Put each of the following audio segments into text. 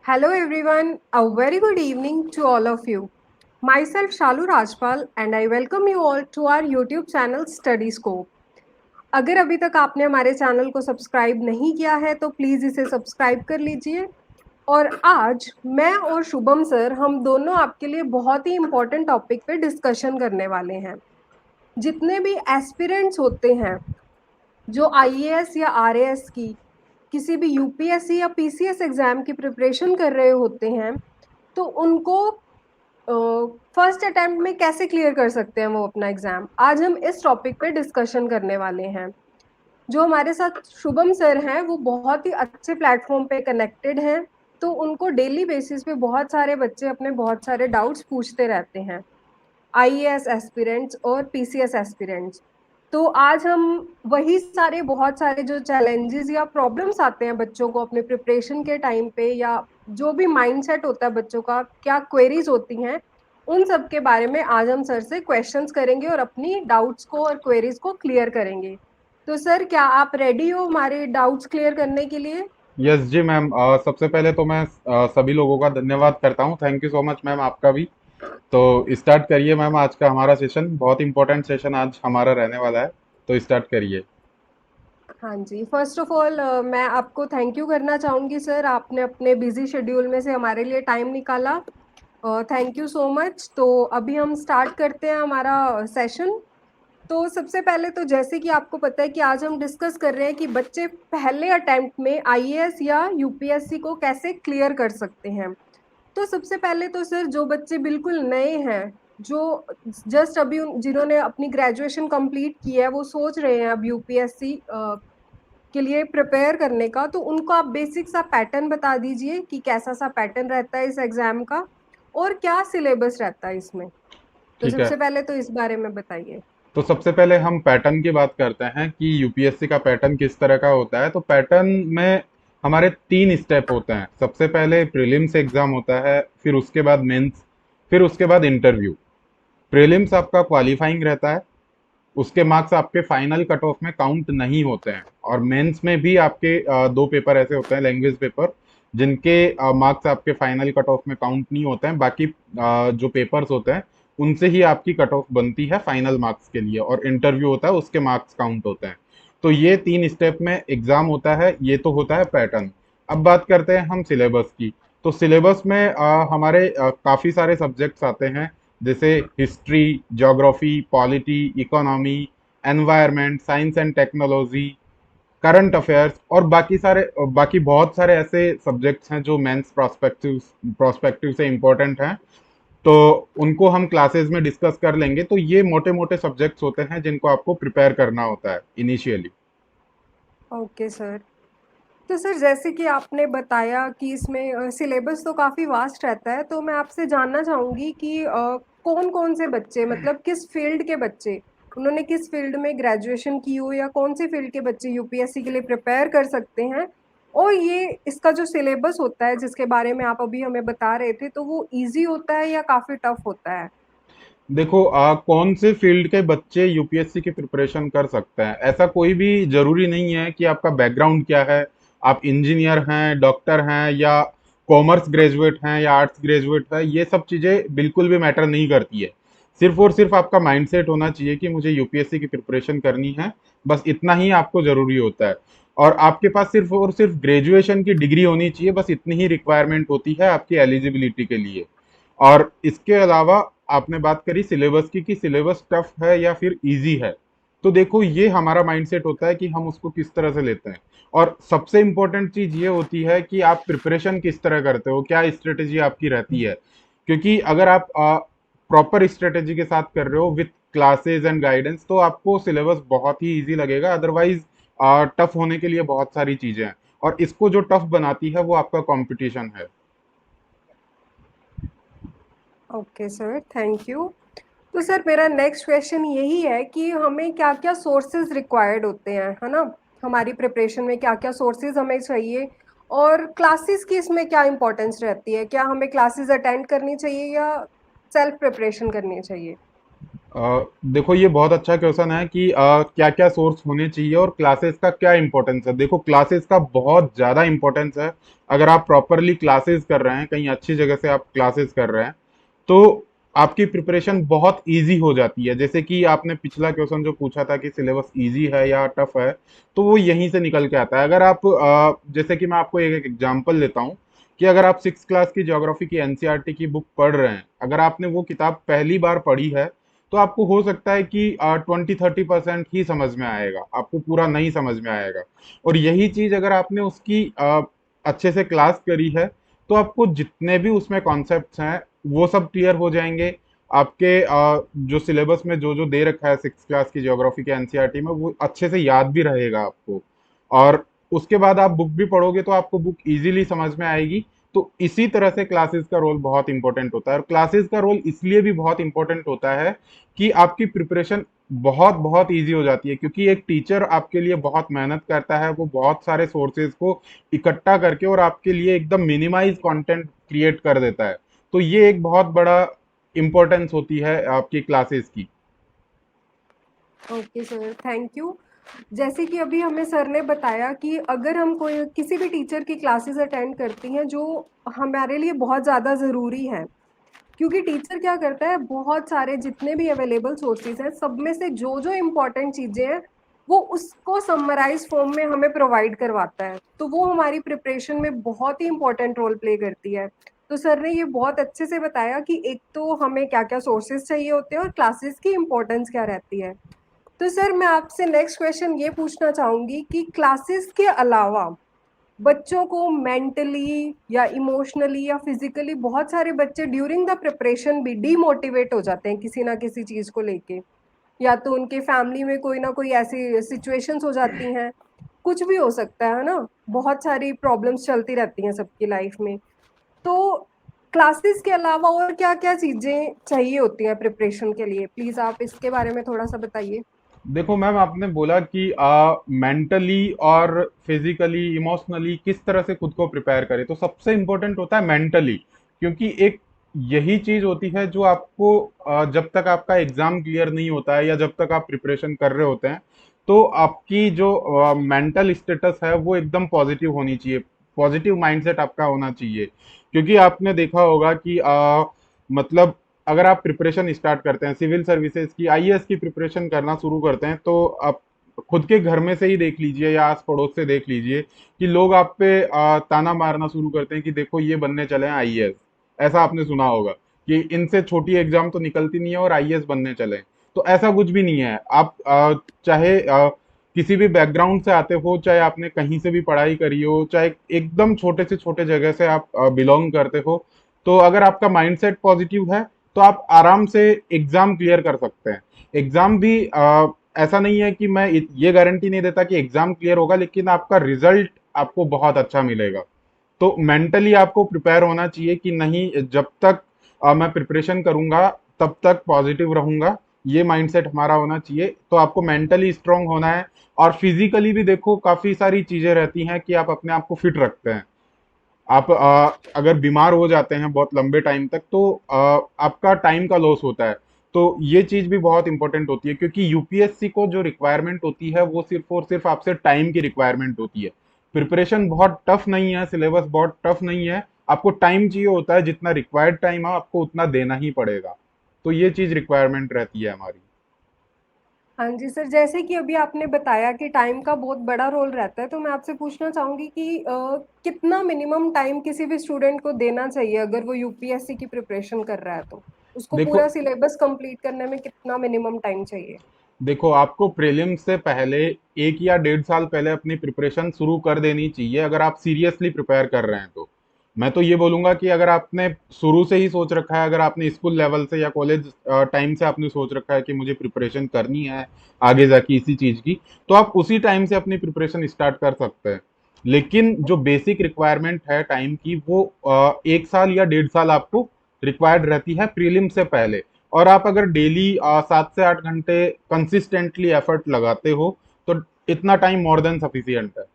Hello everyone, a very good evening to all of you. Myself Shalu Rajpal and I welcome you all to our YouTube channel Study Scope. अगर अभी तक आपने हमारे channel को subscribe नहीं किया है तो प्लीज़ इसे सब्सक्राइब कर लीजिए। और आज मैं और शुभम सर हम दोनों आपके लिए बहुत ही इम्पोर्टेंट टॉपिक पे डिस्कशन करने वाले हैं। जितने भी एस्पिरेंट्स होते हैं जो आईएएस या आरएएस की किसी भी यूपीएससी या पीसीएस एग्जाम की प्रिपरेशन कर रहे होते हैं तो उनको फर्स्ट अटेम्प्ट में कैसे क्लियर कर सकते हैं वो अपना एग्जाम। आज हम इस टॉपिक पे डिस्कशन करने वाले हैं। जो हमारे साथ शुभम सर हैं वो बहुत ही अच्छे प्लेटफॉर्म पे कनेक्टेड हैं, तो उनको डेली बेसिस पे बहुत सारे बच्चे अपने बहुत सारे डाउट्स पूछते रहते हैं, आईएएस एस्पिरेंट्स और पीसीएस एस्पिरेंट्स। तो आज हम वही सारे बहुत सारे जो चैलेंजेस या प्रॉब्लम्स आते हैं बच्चों को अपने प्रिपरेशन के टाइम पे, या जो भी माइंडसेट होता है बच्चों का, क्या क्वेरीज होती हैं, उन सब के बारे में आज हम सर से क्वेश्चंस करेंगे और अपनी डाउट्स को और क्वेरीज को क्लियर करेंगे। तो सर, क्या आप रेडी हो हमारे डाउट्स क्लियर करने के लिए? यस जी मैम। सबसे पहले तो मैं सभी लोगों का धन्यवाद करता हूँ। Thank you so much ma'am, आपका भी। तो स्टार्ट करिए मैम, आज का हमारा सेशन बहुत इंपॉर्टेंट सेशन आज हमारा रहने वाला है। तो स्टार्ट करिए। हाँ जी, फर्स्ट ऑफ ऑल मैं आपको थैंक यू करना चाहूँगी सर, आपने अपने बिजी शेड्यूल में से हमारे लिए टाइम निकाला। Thank you so much. तो अभी हम स्टार्ट करते हैं हमारा सेशन। तो सबसे पहले तो जैसे कि आपको पता है कि आज हम डिस्कस कर रहे हैं कि बच्चे पहले अटेम्प्ट में आईएएस या यूपीएससी को कैसे क्लियर कर सकते हैं। तो सबसे पहले तो सर, जो बच्चे बिल्कुल नए हैं, जो जस्ट अभी जिन्होंने अपनी ग्रेजुएशन कंप्लीट की है, वो सोच रहे हैं अब यूपीएससी के लिए प्रिपेयर करने का, तो उनको आप बेसिक सा पैटर्न बता दीजिए कि कैसा सा पैटर्न रहता है इस एग्जाम का और क्या सिलेबस रहता है इसमें। तो ठीक है। सबसे पहले तो इस बारे में बताइए। तो सबसे पहले हम पैटर्न की बात करते हैं कि यूपीएससी का पैटर्न किस तरह का होता है। तो पैटर्न में हमारे 3 स्टेप होते हैं। सबसे पहले प्रीलिम्स एग्जाम होता है, फिर उसके बाद मेंस, फिर उसके बाद इंटरव्यू। प्रीलिम्स आपका क्वालिफाइंग रहता है, उसके मार्क्स आपके फाइनल कट ऑफ में काउंट नहीं होते हैं। और मेंस में भी आपके 2 पेपर ऐसे होते हैं, लैंग्वेज पेपर, जिनके मार्क्स आपके फाइनल कट ऑफ में काउंट नहीं होते हैं। बाकी जो पेपर्स होते हैं उनसे ही आपकी कट ऑफ बनती है फाइनल मार्क्स के लिए, और इंटरव्यू होता है, उसके मार्क्स काउंट होते हैं। तो ये 3 स्टेप में एग्जाम होता है। ये तो होता है पैटर्न। अब बात करते हैं हम सिलेबस की। तो सिलेबस में हमारे काफ़ी सारे सब्जेक्ट्स आते हैं, जैसे history, geography, polity, economy, environment, science and technology, current affairs, और बाकी बहुत सारे ऐसे सब्जेक्ट्स हैं जो मेंस प्रोस्पेक्टिव से इम्पोर्टेंट हैं। तो उनको हम क्लासेस में डिस्कस कर लेंगे। तो ये मोटे मोटे सब्जेक्ट्स होते हैं जिनको आपको प्रिपेयर करना होता है इनिशियली। Okay sir. तो सर, जैसे कि आपने बताया कि इसमें सिलेबस तो काफ़ी वास्ट रहता है, तो मैं आपसे जानना चाहूँगी कि कौन कौन से बच्चे, मतलब किस फील्ड के बच्चे, उन्होंने किस फील्ड में ग्रेजुएशन की हो या कौन सी फील्ड के बच्चे यूपीएससी के लिए प्रिपेयर कर सकते हैं। और ये इसका जो सिलेबस होता है जिसके बारे में आप अभी हमें बता रहे थे, तो वो इजी होता है या काफ़ी टफ होता है? देखो, कौन से फील्ड के बच्चे यूपीएससी की प्रिपरेशन कर सकते हैं, ऐसा कोई भी जरूरी नहीं है कि आपका बैकग्राउंड क्या है। आप इंजीनियर हैं, डॉक्टर हैं, या कॉमर्स ग्रेजुएट हैं, या आर्ट्स ग्रेजुएट हैं, ये सब चीज़ें बिल्कुल भी मैटर नहीं करती है। सिर्फ और सिर्फ आपका माइंडसेट होना चाहिए कि मुझे यूपीएससी की प्रिपरेशन करनी है। बस इतना ही आपको जरूरी होता है। और आपके पास सिर्फ और सिर्फ ग्रेजुएशन की डिग्री होनी चाहिए, बस इतनी ही रिक्वायरमेंट होती है आपकी एलिजिबिलिटी के लिए। और इसके अलावा आपने बात करी सिलेबस की कि सिलेबस टफ है या फिर इजी है। तो देखो, ये हमारा माइंडसेट होता है कि हम उसको किस तरह से लेते हैं। और सबसे इंपॉर्टेंट चीज ये होती है कि आप प्रिपरेशन किस तरह करते हो, क्या स्ट्रेटेजी आपकी रहती है। क्योंकि अगर आप प्रॉपर स्ट्रेटेजी के साथ कर रहे हो विथ क्लासेस एंड गाइडेंस, तो आपको सिलेबस बहुत ही इजी लगेगा। अदरवाइज टफ होने के लिए बहुत सारी चीजें हैं, और इसको जो टफ बनाती है वो आपका कंपटीशन है। Okay sir, thank you. तो सर, मेरा नेक्स्ट क्वेश्चन यही है कि हमें क्या क्या सोर्सेज रिक्वायर्ड होते हैं, है ना, हमारी प्रिपरेशन में क्या क्या सोर्सेज हमें चाहिए, और क्लासेस की इसमें क्या इंपॉर्टेंस रहती है, क्या हमें क्लासेस अटेंड करनी चाहिए या सेल्फ प्रिपरेशन करनी चाहिए? देखो ये बहुत अच्छा क्वेश्चन है कि क्या क्या सोर्स होने चाहिए और क्लासेस का क्या इंपॉर्टेंस है। देखो क्लासेस का बहुत ज़्यादा इंपॉर्टेंस है। अगर आप प्रॉपरली क्लासेस कर रहे हैं, कहीं अच्छी जगह से आप क्लासेस कर रहे हैं, तो आपकी प्रिपरेशन बहुत इजी हो जाती है। जैसे कि आपने पिछला क्वेश्चन जो पूछा था कि सिलेबस इजी है या टफ है, तो वो यहीं से निकल के आता है। अगर आप जैसे कि मैं आपको एक एग्जांपल लेता हूँ कि अगर आप 6 क्लास की ज्योग्राफी की एनसीईआरटी की बुक पढ़ रहे हैं, अगर आपने वो किताब पहली बार पढ़ी है, तो आपको हो सकता है कि 20-30% ही समझ में आएगा, आपको पूरा नहीं समझ में आएगा। और यही चीज अगर आपने उसकी अच्छे से क्लास करी है, तो आपको जितने भी उसमें कॉन्सेप्ट्स हैं वो सब क्लियर हो जाएंगे। आपके जो सिलेबस में जो जो दे रखा है 6 क्लास की ज्योग्राफी के एनसीईआरटी में, वो अच्छे से याद भी रहेगा आपको। और उसके बाद आप बुक भी पढ़ोगे तो आपको बुक इजीली समझ में आएगी। तो इसी तरह से क्लासेस का रोल बहुत इंपॉर्टेंट होता है। और क्लासेस का रोल इसलिए भी बहुत इंपॉर्टेंट होता है कि आपकी प्रिपरेशन बहुत बहुत इजी हो जाती है, क्योंकि एक टीचर आपके लिए बहुत मेहनत करता है, वो बहुत सारे सोर्सेज को इकट्ठा करके और आपके लिए एकदम मिनिमाइज कंटेंट क्रिएट कर देता है। तो ये एक बहुत बड़ा इंपॉर्टेंस होती है आपकी क्लासेस की। Okay sir, thank you. जैसे कि अभी हमें सर ने बताया कि अगर हम कोई किसी भी टीचर की क्लासेस अटेंड करती हैं जो हमारे लिए बहुत ज़्यादा ज़रूरी है, क्योंकि टीचर क्या करता है, बहुत सारे जितने भी अवेलेबल सोर्सेज हैं सब में से जो जो इम्पोर्टेंट चीज़ें हैं वो उसको समराइज फॉर्म में हमें प्रोवाइड करवाता है, तो वो हमारी प्रिपरेशन में बहुत ही इम्पोर्टेंट रोल प्ले करती है। तो सर ने ये बहुत अच्छे से बताया कि एक तो हमें क्या क्या सोर्सेज चाहिए होते हैं और क्लासेस की इम्पोर्टेंस क्या रहती है। तो सर मैं आपसे नेक्स्ट क्वेश्चन ये पूछना चाहूँगी कि क्लासेस के अलावा बच्चों को मेंटली या इमोशनली या फिजिकली, बहुत सारे बच्चे ड्यूरिंग द प्रिपरेशन भी डीमोटिवेट हो जाते हैं किसी ना किसी चीज़ को लेके, या तो उनके फैमिली में कोई ना कोई ऐसी सिचुएशंस हो जाती हैं, कुछ भी हो सकता है ना, बहुत सारी प्रॉब्लम्स चलती रहती हैं सबकी लाइफ में। तो क्लासेस के अलावा और क्या क्या चीज़ें चाहिए होती हैं प्रिपरेशन के लिए, प्लीज़ आप इसके बारे में थोड़ा सा बताइए। देखो मैम, आपने बोला कि मेंटली और फिजिकली इमोशनली किस तरह से खुद को प्रिपेयर करें, तो सबसे इम्पोर्टेंट होता है मेंटली। क्योंकि एक यही चीज होती है जो आपको जब तक आपका एग्जाम क्लियर नहीं होता है या जब तक आप प्रिपरेशन कर रहे होते हैं, तो आपकी जो मेंटल स्टेटस है वो एकदम पॉजिटिव होनी चाहिए। पॉजिटिव माइंडसेट आपका होना चाहिए। क्योंकि आपने देखा होगा कि मतलब अगर आप प्रिपरेशन स्टार्ट करते हैं सिविल सर्विसेज की, आईएएस की प्रिपरेशन करना शुरू करते हैं, तो आप खुद के घर में से ही देख लीजिए या आस पड़ोस से देख लीजिए कि लोग आप पे ताना मारना शुरू करते हैं कि देखो ये बनने चले हैं आईएएस। ऐसा आपने सुना होगा कि इनसे छोटी एग्जाम तो निकलती नहीं है और आईएएस बनने चले हैं। तो ऐसा कुछ भी नहीं है। आप चाहे किसी भी बैकग्राउंड से आते हो, चाहे आपने कहीं से भी पढ़ाई करी हो, चाहे एकदम छोटे से छोटे जगह से आप बिलोंग करते हो, तो अगर आपका माइंडसेट पॉजिटिव है, तो आप आराम से एग्जाम क्लियर कर सकते हैं। एग्जाम भी ऐसा नहीं है कि मैं ये गारंटी नहीं देता कि एग्जाम क्लियर होगा, लेकिन आपका रिजल्ट आपको बहुत अच्छा मिलेगा। तो मेंटली आपको प्रिपेयर होना चाहिए कि नहीं, जब तक मैं प्रिपरेशन करूंगा तब तक पॉजिटिव रहूंगा। ये माइंडसेट हमारा होना चाहिए। तो आपको मेंटली स्ट्रांग होना है। और फिजिकली भी देखो काफी सारी चीजें रहती हैं कि आप अपने आप को फिट रखते हैं। आप अगर बीमार हो जाते हैं बहुत लंबे टाइम तक, तो आपका टाइम का लॉस होता है। तो ये चीज भी बहुत इंपॉर्टेंट होती है, क्योंकि यूपीएससी को जो रिक्वायरमेंट होती है वो सिर्फ और सिर्फ आपसे टाइम की रिक्वायरमेंट होती है। प्रिपरेशन बहुत टफ नहीं है, सिलेबस बहुत टफ नहीं है। आपको टाइम चाहिए होता है, जितना रिक्वायर्ड टाइम है आपको उतना देना ही पड़ेगा। तो ये चीज रिक्वायरमेंट रहती है हमारी। हाँ जी सर, जैसे कि अभी आपने बताया कि टाइम का बहुत बड़ा रोल रहता है, तो मैं आपसे पूछना चाहूँगी कि कितना मिनिमम टाइम किसी भी स्टूडेंट को देना चाहिए अगर वो यूपीएससी की प्रिपरेशन कर रहा है, तो उसको देखो पूरा सिलेबस कंप्लीट करने में कितना मिनिमम टाइम चाहिए? देखो आपको प्रीलिम्स से पहले 1 या 1.5 साल पहले अपनी प्रिपरेशन शुरू कर देनी चाहिए, अगर आप सीरियसली प्रिपेयर कर रहे हैं तो। मैं तो ये बोलूंगा कि अगर आपने शुरू से ही सोच रखा है, अगर आपने स्कूल लेवल से या कॉलेज टाइम से आपने सोच रखा है कि मुझे प्रिपरेशन करनी है आगे जाके इसी चीज की, तो आप उसी टाइम से अपनी प्रिपरेशन स्टार्ट कर सकते हैं। लेकिन जो बेसिक रिक्वायरमेंट है टाइम की, वो 1 साल या 1.5 साल आपको रिक्वायर्ड रहती है प्रीलिम से पहले। और आप अगर डेली 7 से 8 घंटे कंसिस्टेंटली एफर्ट लगाते हो, तो इतना टाइम मोर देन सफिशियंट है।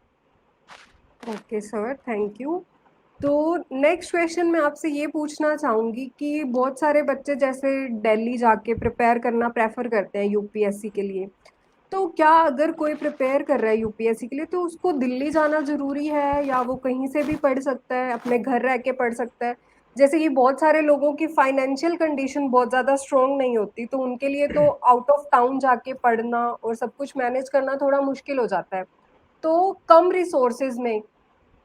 Okay sir, thank you. तो नेक्स्ट क्वेश्चन मैं आपसे ये पूछना चाहूँगी कि बहुत सारे बच्चे जैसे दिल्ली जाके प्रिपेयर करना प्रेफर करते हैं यूपीएससी के लिए। तो क्या अगर कोई प्रिपेयर कर रहा है यूपीएससी के लिए तो उसको दिल्ली जाना ज़रूरी है या वो कहीं से भी पढ़ सकता है, अपने घर रह के पढ़ सकता है? जैसे कि बहुत सारे लोगों की फाइनेंशियल कंडीशन बहुत ज़्यादा स्ट्रॉन्ग नहीं होती, तो उनके लिए तो आउट ऑफ टाउन जाके पढ़ना और सब कुछ मैनेज करना थोड़ा मुश्किल हो जाता है। तो कम रिसोर्सेज़ में,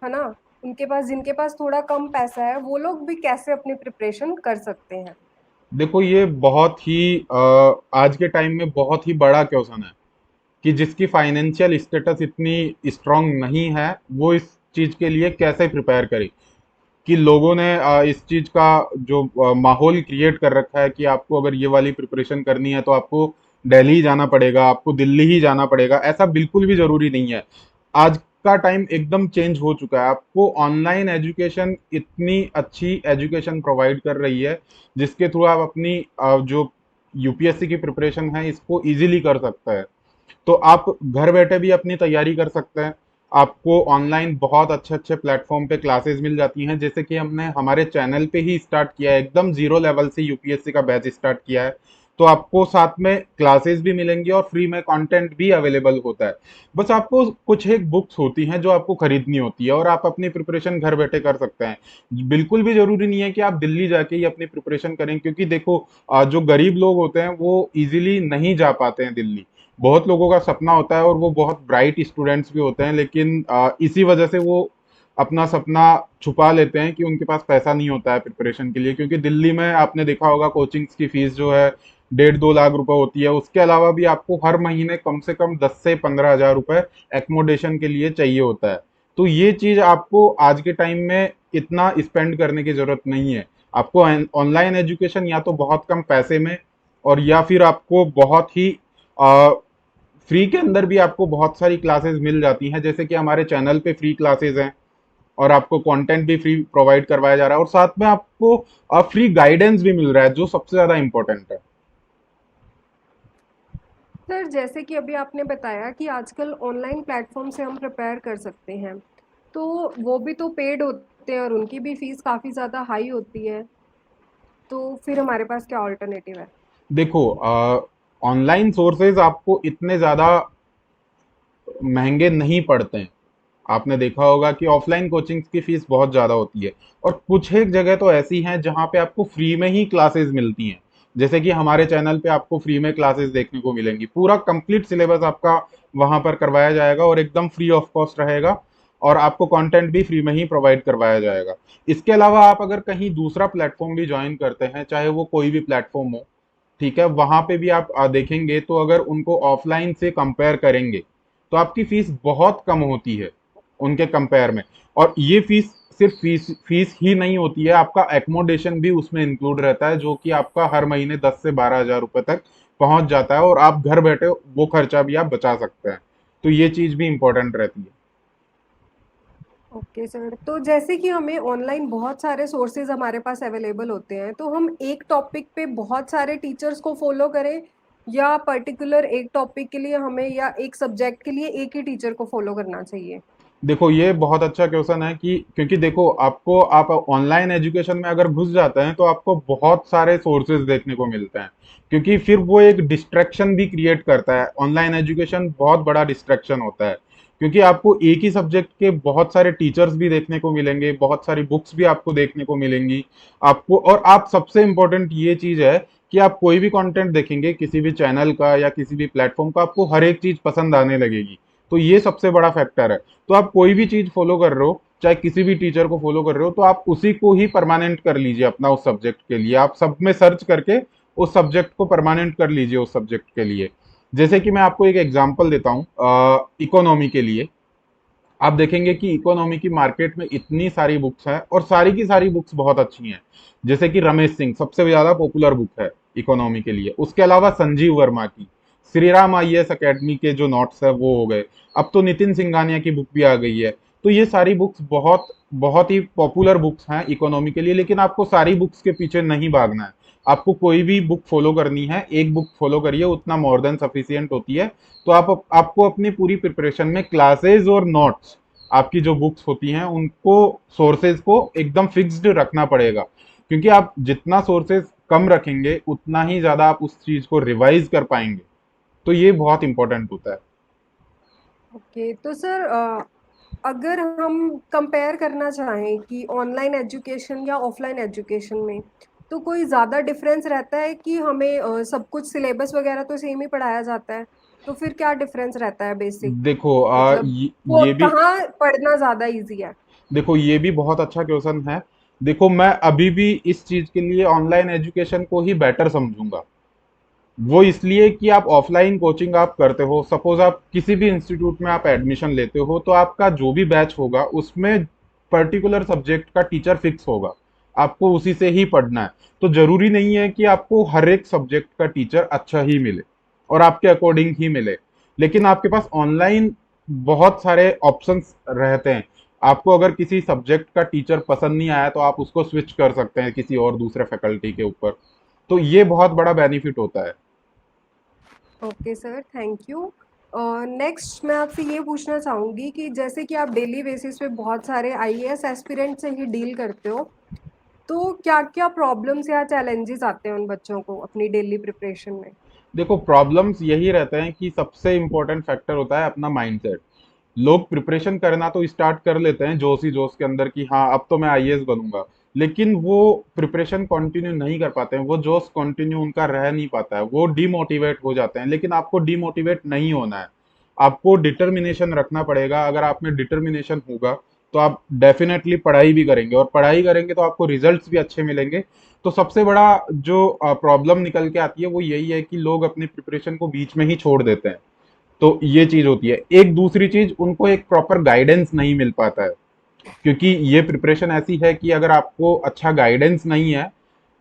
है ना? उनके पास जिनके पास थोड़ा कम पैसा है, वो लोग भी कैसे अपनी प्रिपरेशन कर सकते हैं? देखो ये बहुत ही आज के टाइम में बहुत ही बड़ा क्वेश्चन है कि जिसकी फाइनेंशियल स्टेटस इतनी स्ट्रांग नहीं है वो इस चीज के लिए कैसे प्रिपेयर करे। कि लोगों ने इस चीज का जो माहौल क्रिएट कर रखा है कि आपको अगर ये वाली प्रिपरेशन करनी है तो आपको दिल्ली ही जाना पड़ेगा, आपको दिल्ली ही जाना पड़ेगा, ऐसा बिल्कुल भी जरूरी नहीं है। आज का टाइम एकदम चेंज हो चुका है। आपको ऑनलाइन एजुकेशन इतनी अच्छी एजुकेशन प्रोवाइड कर रही है जिसके थ्रू आप अपनी जो यूपीएससी की प्रिपरेशन है इसको इजीली कर सकते हैं। तो आप घर बैठे भी अपनी तैयारी कर सकते हैं। आपको ऑनलाइन बहुत अच्छे अच्छे प्लेटफॉर्म पे क्लासेस मिल जाती हैं, जैसे कि हमने हमारे चैनल पे ही स्टार्ट किया है, एकदम जीरो लेवल से यूपीएससी का बैच स्टार्ट किया है। तो आपको साथ में क्लासेस भी मिलेंगी और फ्री में कंटेंट भी अवेलेबल होता है। बस आपको कुछ एक बुक्स होती हैं जो आपको खरीदनी होती है और आप अपनी प्रिपरेशन घर बैठे कर सकते हैं। बिल्कुल भी जरूरी नहीं है कि आप दिल्ली जाके ही अपनी प्रिपरेशन करें, क्योंकि देखो जो गरीब लोग होते हैं वो इजीली नहीं जा पाते हैं दिल्ली। बहुत लोगों का सपना होता है और वो बहुत ब्राइट स्टूडेंट्स भी होते हैं, लेकिन इसी वजह से वो अपना सपना छुपा लेते हैं कि उनके पास पैसा नहीं होता है प्रिपरेशन के लिए। क्योंकि दिल्ली में आपने देखा होगा कोचिंग्स की फीस जो है 1.5-2 लाख रुपए होती है। उसके अलावा भी आपको हर महीने कम से कम 10 से 15 हजार रुपए एकोमोडेशन के लिए चाहिए होता है। तो ये चीज आपको आज के टाइम में इतना स्पेंड करने की जरूरत नहीं है। आपको ऑनलाइन एजुकेशन या तो बहुत कम पैसे में और या फिर आपको बहुत ही फ्री के अंदर भी आपको बहुत सारी क्लासेस मिल जाती हैं, जैसे कि हमारे चैनल पे फ्री क्लासेस हैं और आपको कंटेंट भी फ्री प्रोवाइड करवाया जा रहा है और साथ में आपको फ्री गाइडेंस भी मिल रहा है, जो सबसे ज्यादा इंपॉर्टेंट है। सर, जैसे कि अभी आपने बताया कि आजकल ऑनलाइन प्लेटफ़ॉर्म से हम प्रिपेयर कर सकते हैं, तो वो भी तो पेड होते हैं और उनकी भी फ़ीस काफ़ी ज़्यादा हाई होती है, तो फिर हमारे पास क्या अल्टरनेटिव है? देखो ऑनलाइन सोर्सेज आपको इतने ज्यादा महंगे नहीं पड़ते हैं। आपने देखा होगा कि ऑफलाइन कोचिंग्स की फीस बहुत ज़्यादा होती है और कुछ एक जगह तो ऐसी हैं जहाँ पे आपको फ्री में ही क्लासेस मिलती हैं। जैसे कि हमारे चैनल पे आपको फ्री में क्लासेस देखने को मिलेंगी, पूरा कंप्लीट सिलेबस आपका वहाँ पर करवाया जाएगा और एकदम फ्री ऑफ कॉस्ट रहेगा और आपको कंटेंट भी फ्री में ही प्रोवाइड करवाया जाएगा। इसके अलावा आप अगर कहीं दूसरा प्लेटफॉर्म भी ज्वाइन करते हैं, चाहे वो कोई भी प्लेटफॉर्म हो, ठीक है, वहां पे भी आप देखेंगे तो अगर उनको ऑफलाइन से कंपेयर करेंगे तो आपकी फीस बहुत कम होती है उनके कंपेयर में। और ये फीस सिर्फ फीस फीस ही नहीं होती है, आपका एकोमोडेशन भी उसमें इंक्लूड रहता है, जो कि आपका हर महीने 10 से 12 हजार रुपए तक पहुंच जाता है और आप घर बैठे वो खर्चा भी आप बचा सकते हैं। तो ये चीज भी इंपॉर्टेंट रहती है। ओके सर, तो जैसे कि हमें ऑनलाइन बहुत सारे सोर्सेज़ हमारे पास अवेलेबल होते हैं, तो हम एक टॉपिक पे बहुत सारे टीचर्स को फ़ॉलो करें या पर्टिकुलर एक टॉपिक के लिए हमें या एक सब्जेक्ट के लिए एक ही टीचर को फ़ॉलो करना चाहिए? देखो ये बहुत अच्छा क्वेश्चन है कि क्योंकि देखो आपको आप ऑनलाइन एजुकेशन में अगर घुस जाते हैं तो आपको बहुत सारे सोर्सेज देखने को मिलते हैं, क्योंकि फिर वो एक डिस्ट्रैक्शन भी क्रिएट करता है। ऑनलाइन एजुकेशन बहुत बड़ा डिस्ट्रैक्शन होता है, क्योंकि आपको एक ही सब्जेक्ट के बहुत सारे टीचर्स भी देखने को मिलेंगे, बहुत सारी बुक्स भी आपको देखने को मिलेंगी आपको। और आप सबसे इम्पोर्टेंट ये चीज है कि आप कोई भी कंटेंट देखेंगे किसी भी चैनल का या किसी भी प्लेटफॉर्म का, आपको हर एक चीज पसंद आने लगेगी। तो ये सबसे बड़ा फैक्टर है। तो आप कोई भी चीज फॉलो कर रहे हो, चाहे किसी भी टीचर को फॉलो कर रहे हो, तो आप उसी को ही परमानेंट कर लीजिए अपना उस सब्जेक्ट के लिए। आप सब में सर्च करके उस सब्जेक्ट को परमानेंट कर लीजिए उस सब्जेक्ट के लिए। जैसे कि मैं आपको एक एग्जांपल देता हूँ इकोनॉमी के लिए। आप देखेंगे कि इकोनॉमी की मार्केट में इतनी सारी बुक्स हैं और सारी की सारी बुक्स बहुत अच्छी हैं। जैसे कि रमेश सिंह सबसे ज्यादा पॉपुलर बुक है इकोनॉमी के लिए। उसके अलावा संजीव वर्मा की श्रीराम आईएएस एकेडमी के जो नोट्स है वो हो गए। अब तो नितिन सिंघानिया की बुक भी आ गई है। तो ये सारी बुक्स बहुत बहुत ही पॉपुलर बुक्स हैं इकोनॉमी के लिए, लेकिन आपको सारी बुक्स के पीछे नहीं भागना है। आपको कोई भी बुक फॉलो करनी है, एक बुक फॉलो करिए, उतना मोर देन सफिशियंट होती है। तो आप आपको अपनी पूरी प्रिपरेशन में क्लासेस और नोट्स आपकी जो बुक्स होती हैं उनको सोर्सेज को एकदम फिक्स्ड रखना पड़ेगा, क्योंकि आप जितना सोर्सेज कम रखेंगे उतना ही ज्यादा आप उस चीज को रिवाइज कर पाएंगे। तो ये बहुत इंपॉर्टेंट होता है। ओके, तो सर अगर हम कंपेयर करना चाहें कि ऑनलाइन एजुकेशन या ऑफलाइन एजुकेशन में, तो कोई ज़्यादा डिफरेंस रहता है कि हमें सब कुछ सिलेबस वगैरह तो सेम ही पढ़ाया जाता है, तो फिर क्या डिफरेंस रहता है बेसिक, देखो मतलब वो ये भी कहाँ पढ़ना ज़्यादा इजी है? देखो ये भी बहुत अच्छा क्वेश्चन है। देखो मैं अभी भी इस चीज के लिए ऑनलाइन एजुकेशन को ही बेटर समझूंगा। वो इसलिए कि आप ऑफलाइन कोचिंग आप करते हो, सपोज आप किसी भी इंस्टीट्यूट में आप एडमिशन लेते हो तो आपका जो भी बैच होगा उसमें पर्टिकुलर सब्जेक्ट का टीचर फिक्स होगा, आपको उसी से ही पढ़ना है। तो जरूरी नहीं है कि आपको हर एक सब्जेक्ट का टीचर अच्छा ही मिले और आपके अकॉर्डिंग ही मिले। लेकिन आपके पास ऑनलाइन बहुत सारे ऑप्शंस रहते हैं। आपको अगर किसी सब्जेक्ट का टीचर पसंद नहीं आया तो आप उसको स्विच कर सकते हैं किसी और दूसरे फैकल्टी के ऊपर। तो ये बहुत बड़ा बेनिफिट होता है। Okay sir, thank you. Next मैं आपसे ये पूछना चाहूँगी कि जैसे कि आप डेली बेसिस पे बहुत सारे आईएएस एस्पिरेंट से ही डील करते हो, तो क्या-क्या प्रॉब्लम्स या चैलेंजेस आते हैं उन बच्चों को अपनी डेली प्रिपरेशन में? देखो प्रॉब्लम्स यही रहते हैं कि सबसे इंपॉर्टेंट फैक्टर होता है अपना माइंडसेट। लोग प्रिपरेशन करना तो स्टार्ट कर लेते हैं जोश ही जोश के अंदर कि हाँ अब तो मैं आईएएस बनूंगा, लेकिन वो प्रिपरेशन कंटिन्यू नहीं कर पाते हैं, वो जोश कंटिन्यू उनका रह नहीं पाता है, वो डिमोटिवेट हो जाते हैं। लेकिन आपको डिमोटिवेट नहीं होना है, आपको डिटर्मिनेशन रखना पड़ेगा। अगर आप में डिटर्मिनेशन होगा तो आप डेफिनेटली पढ़ाई भी करेंगे, और पढ़ाई करेंगे तो आपको रिजल्ट्स भी अच्छे मिलेंगे। तो सबसे बड़ा जो प्रॉब्लम निकल के आती है वो यही है कि लोग अपनी प्रिपरेशन को बीच में ही छोड़ देते हैं। तो ये चीज होती है। एक दूसरी चीज, उनको एक प्रॉपर गाइडेंस नहीं मिल पाता है, क्योंकि ये प्रिपरेशन ऐसी है कि अगर आपको अच्छा गाइडेंस नहीं है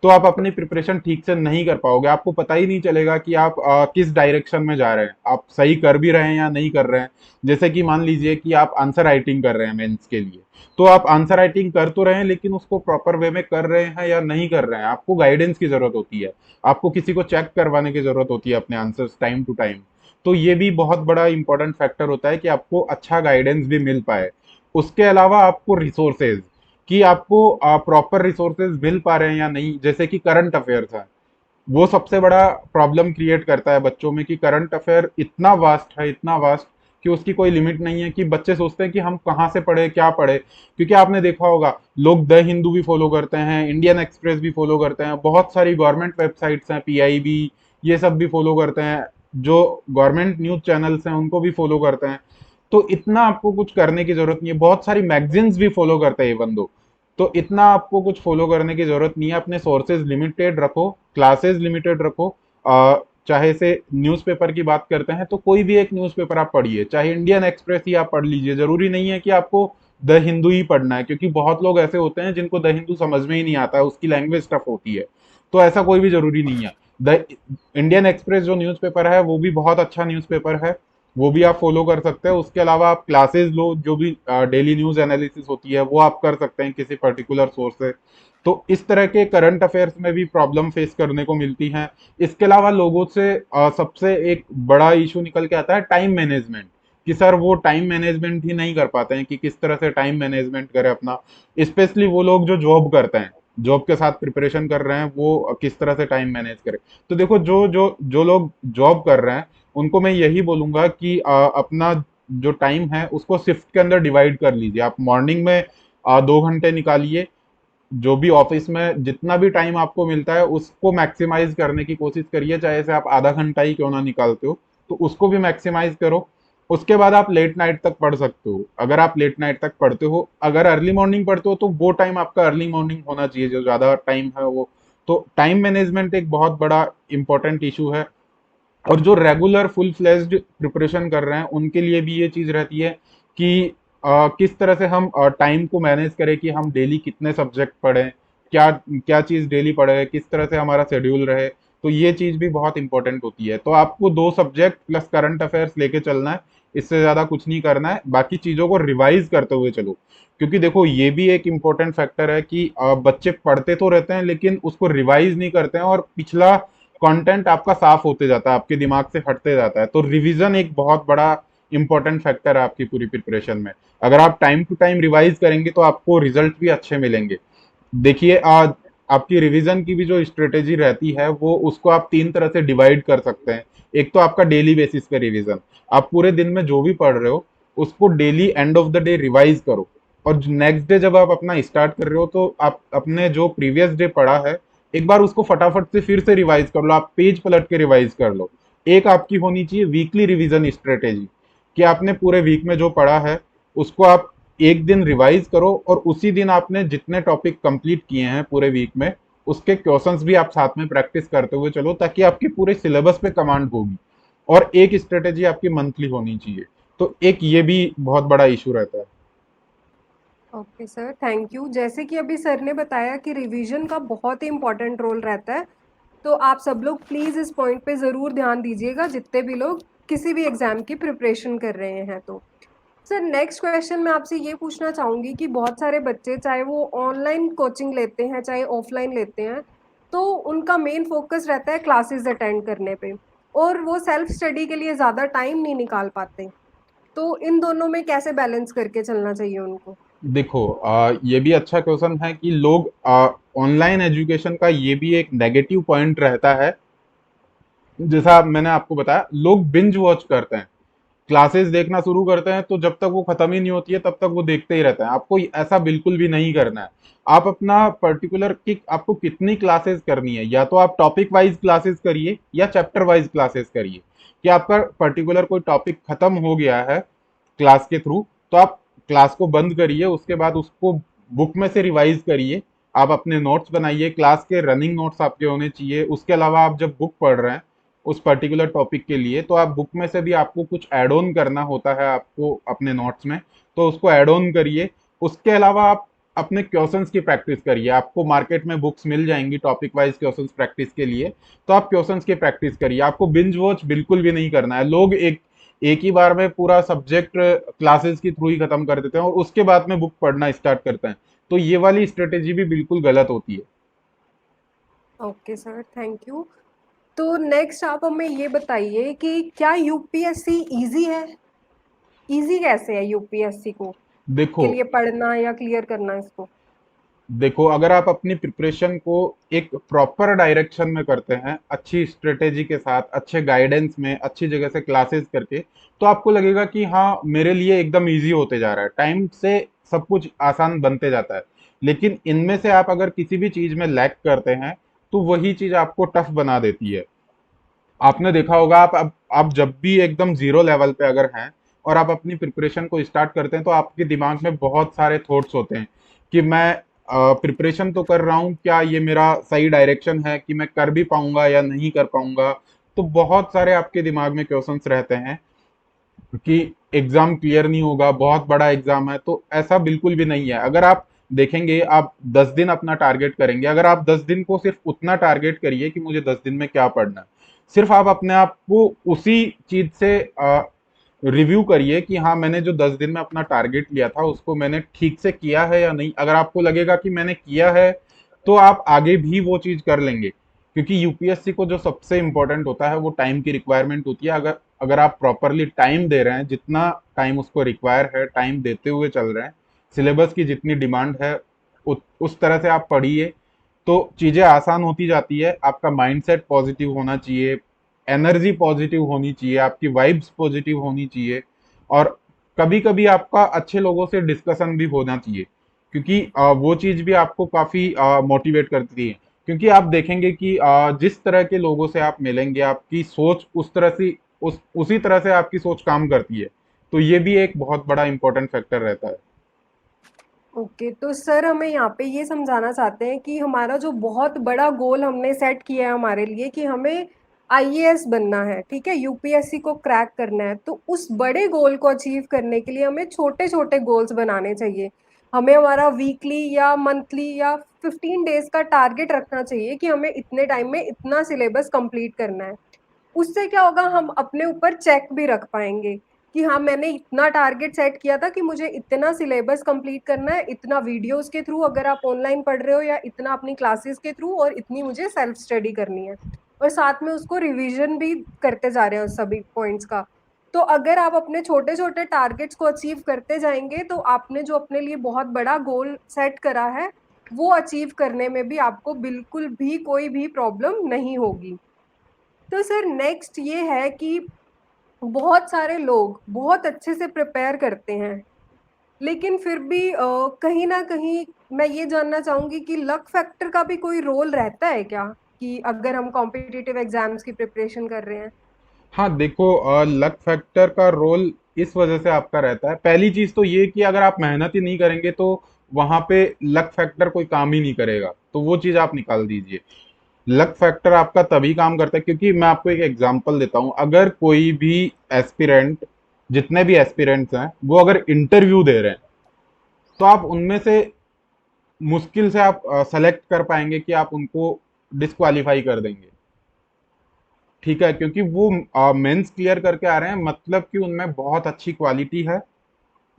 तो आप अपनी प्रिपरेशन ठीक से नहीं कर पाओगे। आपको पता ही नहीं चलेगा कि आप किस डायरेक्शन में जा रहे हैं, आप सही कर भी रहे हैं या नहीं कर रहे हैं। जैसे कि मान लीजिए कि आप आंसर राइटिंग कर रहे हैं मेंस के लिए, तो आप आंसर राइटिंग कर तो रहे हैं लेकिन उसको प्रॉपर वे में कर रहे हैं या नहीं कर रहे हैं। आपको गाइडेंस की जरूरत होती है, आपको किसी को चेक करवाने की जरूरत होती है अपने आंसर्स टाइम टू टाइम। तो ये भी बहुत बड़ा इंपॉर्टेंट फैक्टर होता है कि आपको अच्छा गाइडेंस भी मिल पाए। उसके अलावा आपको रिसोर्सेज, कि आपको प्रॉपर रिसोर्सेज मिल पा रहे हैं या नहीं, जैसे कि करंट अफेयर्स है, वो सबसे बड़ा प्रॉब्लम क्रिएट करता है बच्चों में कि करंट अफेयर इतना वास्ट है, इतना वास्ट कि उसकी कोई लिमिट नहीं है, कि बच्चे सोचते हैं कि हम कहाँ से पढ़े क्या पढ़े। क्योंकि आपने देखा होगा लोग द हिंदू भी फॉलो करते हैं, इंडियन एक्सप्रेस भी फॉलो करते हैं, बहुत सारी गवर्नमेंट वेबसाइट्स हैं, पीआईबी, ये सब भी फॉलो करते हैं, जो गवर्नमेंट न्यूज चैनल्स हैं उनको भी फॉलो करते हैं। तो इतना आपको कुछ करने की जरूरत नहीं है, बहुत सारी मैगजीन्स भी फॉलो करते हैं इवन दो। तो इतना आपको कुछ फॉलो करने की जरूरत नहीं है। अपने सोर्सेज लिमिटेड रखो, क्लासेस लिमिटेड रखो। चाहे से न्यूज़पेपर की बात करते हैं तो कोई भी एक न्यूज़पेपर आप पढ़िए, चाहे इंडियन एक्सप्रेस ही आप पढ़ लीजिए। जरूरी नहीं है कि आपको द हिंदू ही पढ़ना है, क्योंकि बहुत लोग ऐसे होते हैं जिनको द हिंदू समझ में ही नहीं आता है, उसकी लैंग्वेज टफ होती है। तो ऐसा कोई भी जरूरी नहीं है। द इंडियन एक्सप्रेस जो न्यूज़पेपर है वो भी बहुत अच्छा न्यूज़पेपर है, वो भी आप फॉलो कर सकते हैं। उसके अलावा आप क्लासेस लो, जो भी डेली न्यूज एनालिसिस होती है वो आप कर सकते हैं किसी पर्टिकुलर सोर्स से। तो इस तरह के करंट अफेयर्स में भी प्रॉब्लम फेस करने को मिलती हैं। इसके अलावा लोगों से सबसे एक बड़ा इशू निकल के आता है टाइम मैनेजमेंट, कि सर वो टाइम मैनेजमेंट ही नहीं कर पाते हैं कि किस तरह से टाइम मैनेजमेंट करें अपना। स्पेशली वो लोग जो जॉब करते हैं, जॉब के साथ प्रिपरेशन कर रहे हैं, वो किस तरह से टाइम मैनेज करें। तो देखो जो जो जो लोग जॉब कर रहे हैं उनको मैं यही बोलूंगा कि अपना जो टाइम है उसको शिफ्ट के अंदर डिवाइड कर लीजिए। आप मॉर्निंग में 2 घंटे निकालिए, जो भी ऑफिस में जितना भी टाइम आपको मिलता है उसको मैक्सिमाइज करने की कोशिश करिए, चाहे से आप आधा घंटा ही क्यों ना निकालते हो, तो उसको भी मैक्सिमाइज करो। उसके बाद आप लेट नाइट तक पढ़ सकते हो। अगर आप लेट नाइट तक पढ़ते हो, अगर अर्ली मॉर्निंग पढ़ते हो तो वो टाइम आपका अर्ली मॉर्निंग होना चाहिए, जो ज्यादा टाइम है वो। तो टाइम मैनेजमेंट एक बहुत बड़ा इंपॉर्टेंट इशू है। और जो रेगुलर फुल फ्लेज्ड प्रिपरेशन कर रहे हैं उनके लिए भी ये चीज रहती है कि किस तरह से हम टाइम को मैनेज करें, कि हम डेली कितने सब्जेक्ट पढ़ें, क्या क्या चीज डेली पढ़े, किस तरह से हमारा शेड्यूल रहे। तो ये चीज भी बहुत इंपॉर्टेंट होती है। तो आपको 2 सब्जेक्ट प्लस करंट अफेयर्स लेके चलना है, इससे ज्यादा कुछ नहीं करना है। बाकी चीजों को रिवाइज करते हुए चलो, क्योंकि देखो ये भी एक इम्पोर्टेंट फैक्टर है कि बच्चे पढ़ते तो रहते हैं लेकिन उसको रिवाइज नहीं करते हैं, और पिछला कंटेंट आपका साफ होते जाता है, आपके दिमाग से हटते जाता है। तो रिवीजन एक बहुत बड़ा इंपॉर्टेंट फैक्टर है आपकी पूरी प्रिपरेशन में। अगर आप टाइम टू टाइम रिवाइज करेंगे तो आपको रिजल्ट भी अच्छे मिलेंगे। देखिए, आज आपकी रिवीजन की भी जो स्ट्रेटेजी रहती है वो उसको आप तीन तरह से डिवाइड कर सकते हैं। एक तो आपका डेली बेसिस का रिवीजन, आप पूरे दिन में जो भी पढ़ रहे हो उसको daily end of the day revise करो। और नेक्स्ट डे जब आप अपना स्टार्ट कर रहे हो तो आप अपने जो प्रीवियस डे पढ़ा है एक बार उसको फटाफट से फिर से रिवाइज कर लो, आप पेज पलट के रिवाइज कर लो। एक आपकी होनी चाहिए वीकली रिवीजन स्ट्रेटेजी, कि आपने पूरे वीक में जो पढ़ा है उसको आप एक दिन रिवाइज करो और उसी दिन आपने जितने टॉपिक कंप्लीट किए हैं पूरे वीक में उसके क्वेश्चंस भी आप साथ में प्रैक्टिस करते हुए चलो, ताकि आपके पूरे सिलेबस पे कमांड होगी। और एक स्ट्रेटेजी आपकी मंथली होनी चाहिए। तो एक ये भी बहुत बड़ा इशू रहता है। Okay sir, thank you. जैसे कि अभी सर ने बताया कि रिवीजन का बहुत ही इम्पोर्टेंट रोल रहता है, तो आप सब लोग प्लीज़ इस पॉइंट पे ज़रूर ध्यान दीजिएगा, जितने भी लोग किसी भी एग्ज़ाम की प्रिपरेशन कर रहे हैं तो। सर, नेक्स्ट क्वेश्चन मैं आपसे ये पूछना चाहूँगी कि बहुत सारे बच्चे, चाहे वो ऑनलाइन कोचिंग लेते हैं, चाहे ऑफलाइन लेते हैं, तो उनका मेन फोकस रहता है क्लासेस अटेंड करने पे, और वो सेल्फ स्टडी के लिए ज़्यादा टाइम नहीं निकाल पाते। तो इन दोनों में कैसे बैलेंस करके चलना चाहिए उनको? देखो, ये भी अच्छा क्वेश्चन है कि लोग ऑनलाइन एजुकेशन का ये भी एक नेगेटिव पॉइंट रहता है। जैसा मैंने आपको बताया, लोग बिंज वॉच करते हैं, क्लासेस देखना शुरू करते हैं तो जब तक वो खत्म ही नहीं होती है तब तक वो देखते ही रहते हैं। आपको ऐसा बिल्कुल भी नहीं करना है। आप अपना पर्टिकुलर कि आपको कितनी क्लासेस करनी है, या तो आप टॉपिक वाइज क्लासेस करिए या चैप्टर वाइज क्लासेस करिए। कि आपका पर्टिकुलर कोई टॉपिक खत्म हो गया है क्लास के थ्रू, तो आप क्लास को बंद करिए, उसके बाद उसको बुक में से रिवाइज करिए। आप अपने नोट्स बनाइए, क्लास के रनिंग नोट्स आपके होने चाहिए। उसके अलावा आप जब बुक पढ़ रहे हैं उस पर्टिकुलर टॉपिक के लिए, तो आप बुक में से भी आपको कुछ ऐड ऑन करना होता है आपको अपने नोट्स में, तो उसको ऐड ऑन करिए। उसके अलावा आप अपने क्वेश्चंस की प्रैक्टिस करिए। आपको मार्केट में बुक्स मिल जाएंगी टॉपिक वाइज क्वेश्चंस प्रैक्टिस के लिए, तो आप क्वेश्चंस की प्रैक्टिस करिए। आपको बिंज वॉच बिल्कुल भी नहीं करना है। लोग एक एक ही बार में पूरा सब्जेक्ट क्लासेस के थ्रू ही खत्म कर देते हैं और उसके बाद में बुक पढ़ना स्टार्ट करते हैं, तो ये वाली स्ट्रेटेजी भी बिल्कुल गलत होती है। Okay sir, thank you. तो नेक्स्ट आप हमें ये बताइए कि क्या यूपीएससी ईज़ी है? ईज़ी कैसे है यूपीएससी को देखो के लिए पढ़ना या क्लियर करना इसको? देखो, अगर आप अपनी प्रिपरेशन को एक प्रॉपर डायरेक्शन में करते हैं, अच्छी स्ट्रेटेजी के साथ, अच्छे गाइडेंस में, अच्छी जगह से क्लासेस करके, तो आपको लगेगा कि हाँ, मेरे लिए एकदम इजी होते जा रहा है, टाइम से सब कुछ आसान बनते जाता है। लेकिन इनमें से आप अगर किसी भी चीज में लैक करते हैं तो वही चीज आपको टफ बना देती है। आपने देखा होगा, आप जब भी एकदम जीरो लेवल पे अगर हैं और आप अपनी प्रिपरेशन को स्टार्ट करते हैं तो आपके दिमाग में बहुत सारे थॉट्स होते हैं कि मैं प्रिपरेशन तो कर रहा हूँ, क्या ये मेरा सही डायरेक्शन है, कि मैं कर भी पाऊंगा या नहीं कर पाऊंगा। तो बहुत सारे आपके दिमाग में क्वेश्चंस रहते हैं कि एग्जाम क्लियर नहीं होगा, बहुत बड़ा एग्जाम है। तो ऐसा बिल्कुल भी नहीं है। अगर आप देखेंगे, आप 10 दिन अपना टारगेट करेंगे, अगर आप 10 दिन को सिर्फ उतना टारगेट करिए कि मुझे 10 दिन में क्या पढ़ना है, सिर्फ आप अपने आप को उसी चीज से रिव्यू करिए कि हाँ, मैंने जो 10 दिन में अपना टारगेट लिया था उसको मैंने ठीक से किया है या नहीं। अगर आपको लगेगा कि मैंने किया है तो आप आगे भी वो चीज कर लेंगे। क्योंकि यूपीएससी को जो सबसे इंपॉर्टेंट होता है वो टाइम की रिक्वायरमेंट होती है। अगर अगर आप प्रॉपरली टाइम दे रहे हैं, जितना टाइम उसको रिक्वायर है, टाइम देते हुए चल रहे हैं, सिलेबस की जितनी डिमांड है उस तरह से आप पढ़िए, तो चीजें आसान होती जाती है। आपका माइंडसेट पॉजिटिव होना चाहिए, एनर्जी पॉजिटिव होनी चाहिए, आपकी वाइब्स पॉजिटिव होनी चाहिए। और कभी कभी आपका अच्छे लोगों से डिस्कशन भी होना चाहिए, क्योंकि वो चीज भी आपको काफी मोटिवेट करती है। क्योंकि आप देखेंगे कि जिस तरह के लोगों से आप मिलेंगे आपकी सोच उस तरह से उसी तरह से आपकी सोच काम करती है। तो ये भी एक बहुत बड़ा इंपॉर्टेंट फैक्टर रहता है। ओके, तो सर हमें यहाँ पे ये समझाना चाहते हैं कि हमारा जो बहुत बड़ा गोल हमने सेट किया है हमारे लिए कि हमें आईएएस बनना है, ठीक है, यूपीएससी को क्रैक करना है, तो उस बड़े गोल को अचीव करने के लिए हमें छोटे छोटे गोल्स बनाने चाहिए। हमें हमारा वीकली या मंथली या 15 डेज का टारगेट रखना चाहिए कि हमें इतने टाइम में इतना सिलेबस कंप्लीट करना है। उससे क्या होगा, हम अपने ऊपर चेक भी रख पाएंगे कि हाँ, मैंने इतना टारगेट सेट किया था कि मुझे इतना सिलेबस कंप्लीट करना है, इतना वीडियोस के थ्रू अगर आप ऑनलाइन पढ़ रहे हो, या इतना अपनी क्लासेस के थ्रू, और इतनी मुझे सेल्फ स्टडी करनी है, और साथ में उसको रिवीजन भी करते जा रहे हो सभी पॉइंट्स का। तो अगर आप अपने छोटे-छोटे टारगेट्स को अचीव करते जाएँगे, तो आपने जो अपने लिए बहुत बड़ा गोल सेट करा है, वो अचीव करने में भी आपको बिल्कुल भी कोई भी प्रॉब्लम नहीं होगी। तो सर नेक्स्ट ये है कि बहुत सारे लोग बहुत अच्छे से प्रिपेयर करते हैं, लेकिन फिर भी कहीं न कहीं मैं ये जानना चाहूँगी कि लक फैक्टर का भी कोई रोल रहता है क्या? कि अगर हम कॉम्पिटिटिव एग्ज़ाम्स की प्रिपरेशन कर रहे हैं? हाँ देखो, लक फैक्टर का रोल इस वजह से आपका रहता है। पहली चीज तो ये कि अगर आप मेहनत ही नहीं करेंगे तो वहां पे लक फैक्टर कोई काम ही नहीं करेगा, तो वो चीज आप निकाल दीजिए। लक फैक्टर आपका तभी काम करता है, क्योंकि मैं आपको एक एग्जांपल देता हूं। अगर कोई भी एस्पिरेंट, जितने भी एस्पिरेंट्स हैं, वो अगर इंटरव्यू दे रहे हैं, तो आप उनमें से मुश्किल से आप सेलेक्ट कर पाएंगे कि आप उनको डिस्क्वालीफाई कर देंगे। ठीक है, क्योंकि वो मेंस क्लियर करके आ रहे हैं, मतलब कि उनमें बहुत अच्छी क्वालिटी है,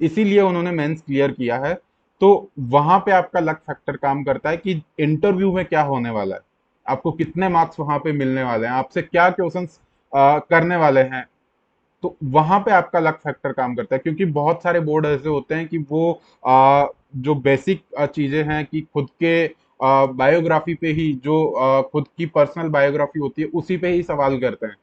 इसीलिए उन्होंने मेंस क्लियर किया है। तो वहां पे आपका लक फैक्टर काम करता है कि इंटरव्यू में क्या होने वाला है, आपको कितने मार्क्स वहां पे मिलने वाले हैं, आपसे क्या क्वेश्चंस करने वाले हैं। तो वहां पे आपका लक फैक्टर काम करता है, क्योंकि बहुत सारे बोर्ड ऐसे होते हैं कि वो जो बेसिक चीजें हैं कि खुद के बायोग्राफी पे ही, जो खुद की पर्सनल बायोग्राफी होती है उसी पे ही सवाल करते हैं।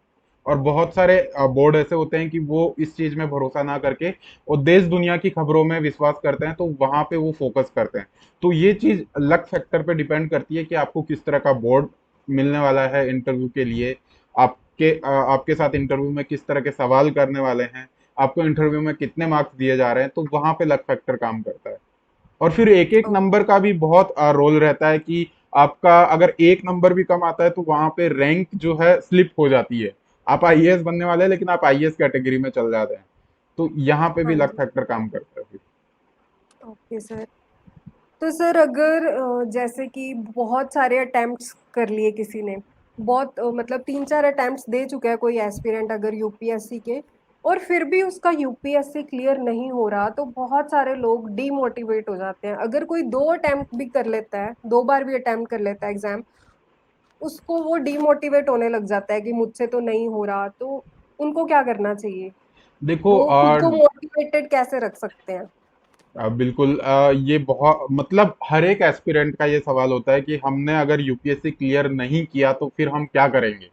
और बहुत सारे बोर्ड ऐसे होते हैं कि वो इस चीज में भरोसा ना करके वो देश दुनिया की खबरों में विश्वास करते हैं, तो वहां पे वो फोकस करते हैं। तो ये चीज लक फैक्टर पे डिपेंड करती है कि आपको किस तरह का बोर्ड मिलने वाला है इंटरव्यू के लिए, आपके साथ इंटरव्यू में किस तरह के सवाल करने वाले हैं, आपको इंटरव्यू में कितने मार्क्स दिए जा रहे हैं, तो वहां पे लक फैक्टर काम करता है। और फिर एक एक ओ नंबर का भी बहुत रोल रहता है कि आपका अगर एक नंबर भी कम आता है तो वहां पे रैंक जो है स्लिप हो जाती है। आप आईएएस बनने वाले हैं, लेकिन आप आईएएस कैटेगरी में चल जाते हैं। तो यहाँ पे भी हाँ लक जी, फैक्टर काम करता है फिर। Okay sir. तो सर अगर जैसे कि बहुत सारे अटेम्प्ट्स कर लिए किसी ने, बहुत मतलब 3-4 अटेम्प्ट्स दे चुका है कोई एस्पिरेंट अगर यूपीएससी के, और फिर भी उसका यूपीएससी क्लियर नहीं हो रहा, तो बहुत सारे लोग डीमोटिवेट हो जाते हैं। अगर कोई 2 अटेम्प्ट भी कर लेता है, 2 बार भी अटेम्प्ट कर लेता है एग्ज़ाम, उसको वो डीमोटिवेट होने लग जाता है कि मुझसे तो नहीं हो रहा, तो उनको क्या करना चाहिए? देखो, वो खुद को मोटिवेटेड कैसे रख सकते हैं? बिल्कुल, ये बहुत मतलब हर एक एस्पिरेंट का ये सवाल होता है कि हमने अगर यूपीएससी क्लियर नहीं किया तो फिर हम क्या करेंगे।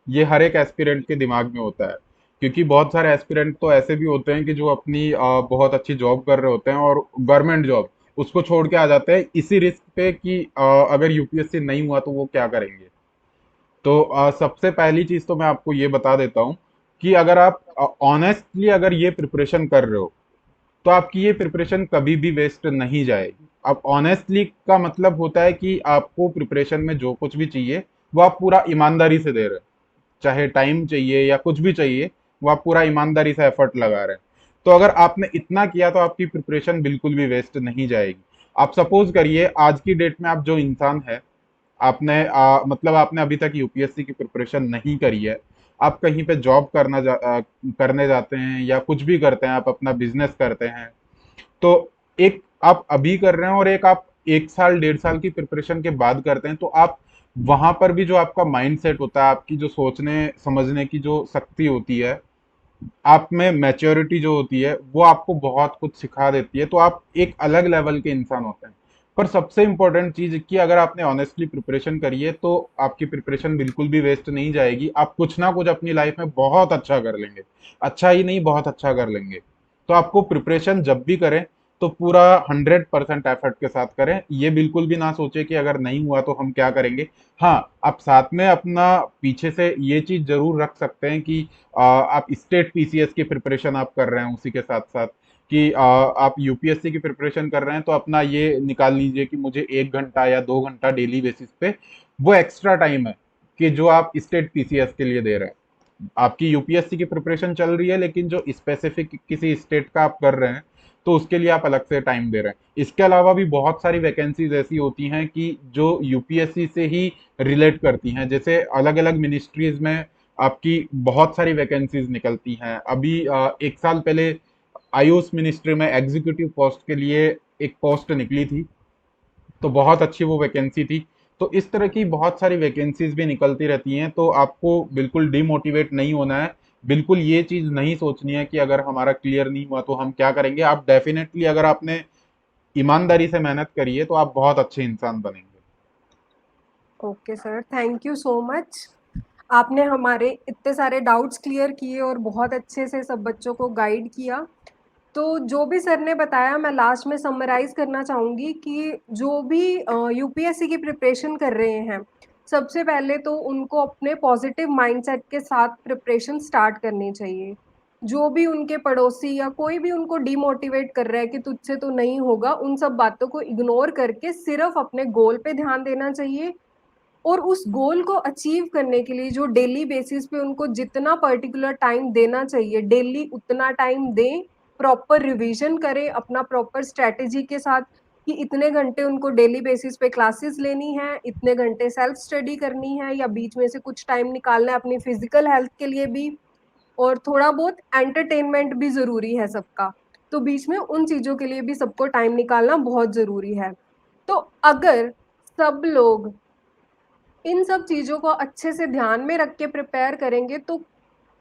ये हर एक एस्पिरेंट के दिमाग में होता है, क्योंकि बहुत सारे एस्पिरेंट तो ऐसे भी होते हैं कि जो अपनी बहुत अच्छी जॉब कर रहे होते हैं, और गवर्नमेंट जॉब उसको छोड़ के आ जाते हैं इसी रिस्क पे कि अगर यूपीएससी नहीं हुआ तो वो क्या करेंगे। तो सबसे पहली चीज तो मैं आपको ये बता देता हूँ कि अगर आप ऑनेस्टली अगर ये प्रिपरेशन कर रहे हो, तो आपकी ये प्रिपरेशन कभी भी वेस्ट नहीं जाएगी। अब ऑनेस्टली का मतलब होता है कि आपको प्रिपरेशन में जो कुछ भी चाहिए वो आप पूरा ईमानदारी से दे रहे हैं, चाहे टाइम चाहिए या कुछ भी चाहिए, वो आप पूरा ईमानदारी से एफर्ट लगा रहे हैं। तो अगर आपने इतना किया तो आपकी प्रिपरेशन बिल्कुल भी वेस्ट नहीं जाएगी। आप सपोज करिए आज की डेट में आप जो इंसान है, आपने मतलब आपने अभी तक यूपीएससी की प्रिपरेशन नहीं करी है, आप कहीं पे जॉब करने जाते हैं या कुछ भी करते हैं, आप अपना बिजनेस करते हैं, तो एक आप अभी कर रहे हैं और एक आप 1 साल 1.5 साल की प्रिपरेशन के बाद करते हैं, तो आप वहां पर भी जो आपका माइंड सेट होता है, आपकी जो सोचने समझने की जो शक्ति होती है, आप में मैच्योरिटी जो होती है, वो आपको बहुत कुछ सिखा देती है, तो आप एक अलग लेवल के इंसान होते हैं। पर सबसे इंपॉर्टेंट चीज कि अगर आपने ऑनेस्टली प्रिपरेशन करी है तो आपकी प्रिपरेशन बिल्कुल भी वेस्ट नहीं जाएगी, आप कुछ ना कुछ अपनी लाइफ में बहुत अच्छा कर लेंगे। अच्छा ही नहीं, बहुत अच्छा कर लेंगे। तो आपको प्रिपरेशन जब भी करें तो पूरा 100% एफर्ट के साथ करें, ये बिल्कुल भी ना सोचे कि अगर नहीं हुआ तो हम क्या करेंगे। हाँ, आप साथ में अपना पीछे से ये चीज जरूर रख सकते हैं कि आप स्टेट पीसीएस की प्रिपरेशन आप कर रहे हैं, उसी के साथ साथ कि आप यूपीएससी की प्रिपरेशन कर रहे हैं, तो अपना ये निकाल लीजिए कि मुझे 1 घंटा या 2 घंटा डेली बेसिस पे वो एक्स्ट्रा टाइम है कि जो आप स्टेट पीसीएस के लिए दे रहे हैं। आपकी यूपीएससी की प्रिपरेशन चल रही है, लेकिन जो स्पेसिफिक किसी स्टेट का आप कर रहे हैं, तो उसके लिए आप अलग से टाइम दे रहे हैं। इसके अलावा भी बहुत सारी वैकेंसीज ऐसी होती हैं कि जो यूपीएससी से ही रिलेट करती हैं, जैसे अलग अलग मिनिस्ट्रीज में आपकी बहुत सारी वैकेंसीज निकलती हैं। अभी 1 साल पहले आयुष मिनिस्ट्री में एग्जीक्यूटिव पोस्ट के लिए एक पोस्ट निकली थी, तो बहुत अच्छी वो वैकेंसी थी। तो इस तरह की बहुत सारी वैकेंसीज भी निकलती रहती हैं, तो आपको बिल्कुल डिमोटिवेट नहीं होना है बिल्कुल ये चीज नहीं सोचनी है कि अगर हमारा क्लियर नहीं हुआ तो हम क्या करेंगे। आप डेफिनेटली अगर आपने ईमानदारी से मेहनत करी है तो आप बहुत अच्छे इंसान बनेंगे। Okay sir, thank you so much. आपने हमारे इतने सारे डाउट्स क्लियर किए और बहुत अच्छे से सब बच्चों को गाइड किया। तो जो भी सर ने बताया मैं लास्ट में समराइज़ करना चाहूँगी कि जो भी यूपीएससी की प्रिपरेशन कर रहे हैं, सबसे पहले तो उनको अपने पॉजिटिव माइंडसेट के साथ प्रिपरेशन स्टार्ट करनी चाहिए। जो भी उनके पड़ोसी या कोई भी उनको डिमोटिवेट कर रहा है कि तुझसे तो नहीं होगा, उन सब बातों को इग्नोर करके सिर्फ अपने गोल पे ध्यान देना चाहिए। और उस गोल को अचीव करने के लिए जो डेली बेसिस पे उनको जितना पर्टिकुलर टाइम देना चाहिए, डेली उतना टाइम दें। प्रॉपर रिवीजन करें अपना प्रॉपर स्ट्रैटेजी के साथ कि इतने घंटे उनको डेली बेसिस पे क्लासेस लेनी है, इतने घंटे सेल्फ स्टडी करनी है, या बीच में से कुछ टाइम निकालना है अपनी फिजिकल हेल्थ के लिए भी। और थोड़ा बहुत एंटरटेनमेंट भी ज़रूरी है सबका, तो बीच में उन चीज़ों के लिए भी सबको टाइम निकालना बहुत ज़रूरी है। तो अगर सब लोग इन सब चीज़ों को अच्छे से ध्यान में रख के प्रिपेयर करेंगे तो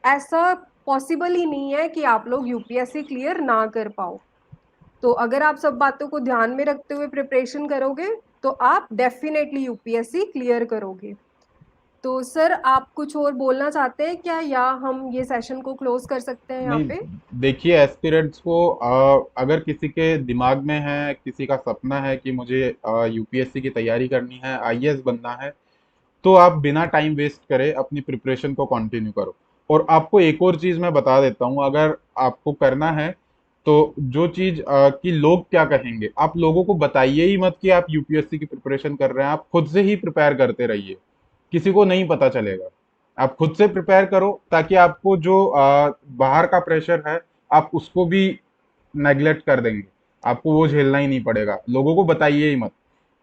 ऐसा पॉसिबल ही नहीं है कि आप लोग यूपीएससी क्लियर ना कर पाओ। तो अगर आप सब बातों को ध्यान में रखते हुए प्रिपरेशन करोगे तो आप डेफिनेटली यूपीएससी क्लियर करोगे। तो सर आप कुछ और बोलना चाहते हैं क्या, या हम ये सेशन को क्लोज कर सकते हैं यहाँ नहीं, पे? देखिए एस्पिरेंट्स को अगर किसी के दिमाग में है, किसी का सपना है कि मुझे यूपीएससी की तैयारी करनी है, आईएएस बनना है, तो आप बिना टाइम वेस्ट करे अपनी प्रिपरेशन को कंटिन्यू करो। और आपको एक और चीज मैं बता देता हूँ, अगर आपको करना है तो जो चीज कि लोग क्या कहेंगे, आप लोगों को बताइए ही मत कि आप यूपीएससी की प्रिपरेशन कर रहे हैं। आप खुद से ही प्रिपेयर करते रहिए, किसी को नहीं पता चलेगा। आप खुद से प्रिपेयर करो ताकि आपको जो बाहर का प्रेशर है आप उसको भी नेग्लेक्ट कर देंगे, आपको वो झेलना ही नहीं पड़ेगा। लोगों को बताइए ही मत।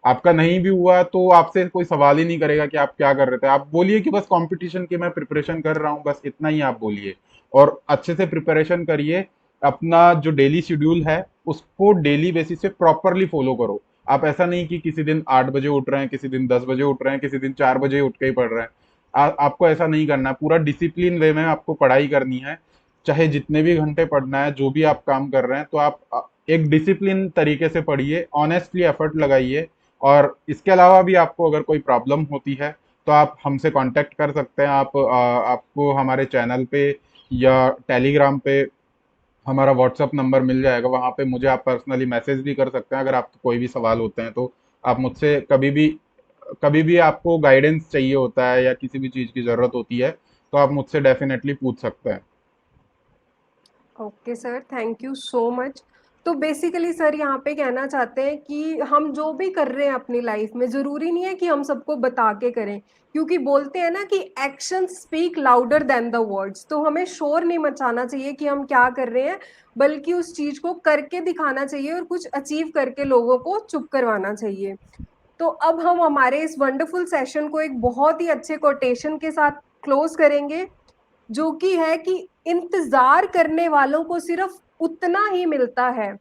आपका नहीं भी हुआ तो आपसे कोई सवाल ही नहीं करेगा कि आप क्या कर रहे थे। आप बोलिए कि बस कंपटीशन की मैं प्रिपरेशन कर रहा हूँ, बस इतना ही आप बोलिए। और अच्छे से प्रिपरेशन करिए। अपना जो डेली शेड्यूल है उसको डेली बेसिस पे प्रॉपरली फॉलो करो। आप ऐसा नहीं कि किसी दिन 8 बजे उठ रहे हैं, किसी दिन 10 बजे उठ रहे हैं, किसी दिन 4 बजे उठ के ही पढ़ रहे हैं। आपको ऐसा नहीं करना है। पूरा डिसिप्लिन वे में आपको पढ़ाई करनी है। चाहे जितने भी घंटे पढ़ना है, जो भी आप काम कर रहे हैं, तो आप एक डिसिप्लिन तरीके से पढ़िए, ऑनेस्टली एफर्ट लगाइए। और इसके अलावा भी आपको अगर कोई प्रॉब्लम होती है तो आप हमसे कांटेक्ट कर सकते हैं। आपको हमारे चैनल पे या टेलीग्राम पे हमारा व्हाट्सअप नंबर मिल जाएगा। वहाँ पे मुझे आप पर्सनली मैसेज भी कर सकते हैं अगर आपको कोई भी सवाल होते हैं तो। आप मुझसे कभी भी आपको गाइडेंस चाहिए होता है या किसी भी चीज़ की ज़रूरत होती है तो आप मुझसे डेफिनेटली पूछ सकते हैं। Okay sir, thank you so much. तो बेसिकली सर यहाँ पे कहना चाहते हैं कि हम जो भी कर रहे हैं अपनी लाइफ में, ज़रूरी नहीं है कि हम सबको बता के करें, क्योंकि बोलते हैं ना कि action speak louder than the words. तो हमें शोर नहीं मचाना चाहिए कि हम क्या कर रहे हैं, बल्कि उस चीज़ को करके दिखाना चाहिए और कुछ अचीव करके लोगों को चुप करवाना चाहिए। तो अब हम हमारे इस वंडरफुल सेशन को एक बहुत ही अच्छे कोटेशन के साथ क्लोज करेंगे, जो कि है कि इंतजार करने वालों को सिर्फ उतना ही मिलता है,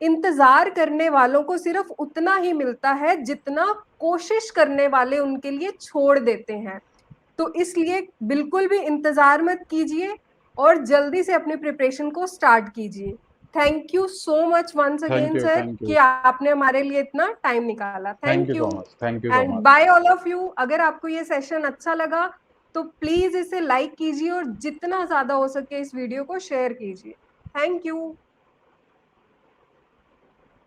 इंतजार करने वालों को सिर्फ उतना ही मिलता है जितना कोशिश करने वाले उनके लिए छोड़ देते हैं। तो इसलिए बिल्कुल भी इंतजार मत कीजिए और जल्दी से अपनी प्रिपरेशन को स्टार्ट कीजिए। Thank you so much once thank again you, sir thank कि यू, आपने हमारे लिए इतना टाइम निकाला। Thank thank you you so much, thank you so and much. Bye all of you. अगर आपको ये सेशन अच्छा लगा तो प्लीज इसे लाइक कीजिए और जितना ज्यादा हो सके इस वीडियो को शेयर कीजिए। Thank you.